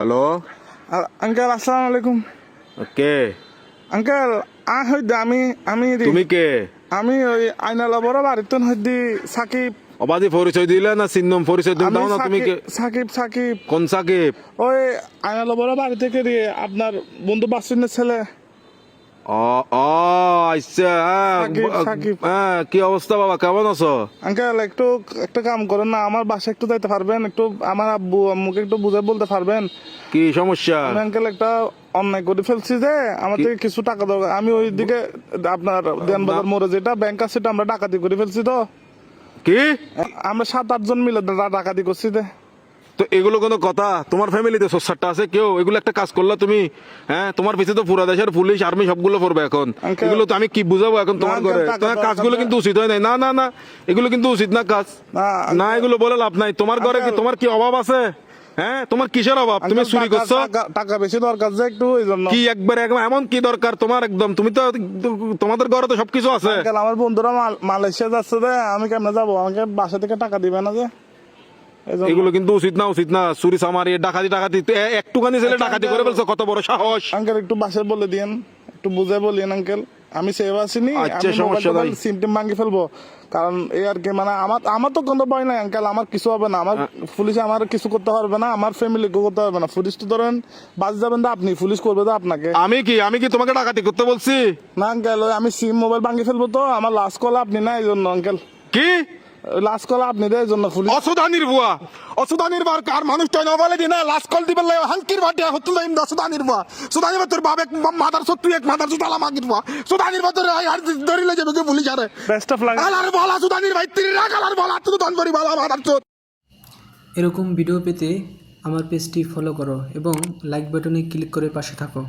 Hello uncle আসসালামু আলাইকুম। কে uncle হইতে আমি তুমি কে আমি ওই আইনালা বড় বাড়িতে হইতে সাকিব। অবাধি পরিচয় দিলে না চিহ্নম পরিচয় তুমি দাও না তুমি কে সাকিব সাকিব কোন সাকিব ওই আইনালা বড় বাড়ি থেকে দিয়ে আপনার বন্ধু বাসুনের ছেলে ও ও আচ্ছা সাকিব। কি অবস্থা বাবা কেমন আছো? আঙ্কেল একটু একটা কাম করেন না, আমার বাসায় একটু যাইতে পারবেন? একটু আমার আব্বু আম্মুকে একটু বুঝে বলতে পারবেন? কি সমস্যা? আমি আঙ্কেল একটা অন্যায় করে ফেলছি যে আমার থেকে কিছু টাকা দরকার। আমি ওই দিকে আপনার দেনবাজার মোড়ে যেটা ব্যাংক আছে সেটা আমরা ডাকাতি করে ফেলছি। তো কি আমরা 7-8 জন মিলে ডাকাতি করছি। তো এগুলো কোনো কথা? তোমার ফ্যামিলিতে সোসারটা আছে কেউ? এগুলো একটা কাজ করলা তুমি? হ্যাঁ, তোমার পিছে তো পুরা দেশের পুলিশ আর্মি সবগুলো পড়বে এখন। Uncle, এগুলো তো আমি কি বুঝাবো এখন তোমার না, ঘরে? uncle, তোমার টাকা কাজগুলো দরকার কিন্তু উচিত হয় নাই। না না না, এগুলো কিন্তু উচিত না কাজ। না, না, এগুলো বলে লাভ নাই। তোমার ঘরে কি Uncle, তোমার কি অভাব আছে? হ্যাঁ, তোমার কিসের অভাব? তুমি চুরি করছো? টাকা বেশি দরকার যে একটু ওই জন্য। কি একবার এমন কি দরকার তোমার? একদম তুমি তো তোমাদের ঘরে তো সবকিছু আছে। আঙ্কেল আমার বন্ধুরা মালয়েশিয়া যাচ্ছে যে আমি কেমনে যাবো? আমাকে বাসা থেকে টাকা দিবে না যে এইজন্য। এগুলো কিন্তু উচিত না, উচিত না। চুরি চামারি ডাকাতি টাকাতি একটুখানি ছেলে আচ্ছা, ডাকাতি করে ফেলছো, কত বড় সাহস! আঙ্কেল একটু বাসায় বলে দিয়েন, একটু বুঝে বলিয়েন আঙ্কেল। আমি সেভ আসিনি, আচ্ছা, সমস্যা নাই। সিম টিম ভাঙি ফেলবো। কারণ এই আর কি, মানে আমার তো কোনো ভয় নাই আঙ্কেল। আমার কিছু হবে না, আমার পুলিশে আমার কিছু করতে পারবে না, আমার ফ্যামিলি করতে পারবে না। পুলিশ তো ধরেন বাস যাবেন তো আপনি, পুলিশ করবে তো আপনাকে। আমি কি তোমাকে ডাকাতি করতে বলছি? না আঙ্কেল, আমি সিম মোবাইল ভাঙি ফেলবো। তো আমার লাস্ট কল আপনি না, এই জন্য আঙ্কেল। কি লাস্ট কল আপনি দেয় জন্য পুলিশ। অসুদানির বুয়া, অসুদানির বার কার মানুষ তো না বলে দিনা লাস্ট কল দিবেন লাই হালকির বাটে হতুল দাইম অসুদানির বুয়া। সুদানির বা তোর বাপ এক মাদার সত্তু এক মাদার সুদালা মাগির বুয়া। সুদানির বা তোর আর ধরিলে যাবে কে পুলিশ আরে। Best of luck. আলার বলা সুদানির ভাই তিরি রাখ আলার বলা তুই দন করি বলা মাদার চোদ। এরকম ভিডিও পেতে আমার পেজটি ফলো করো এবং লাইক বাটনে ক্লিক করে পাশে থাকো।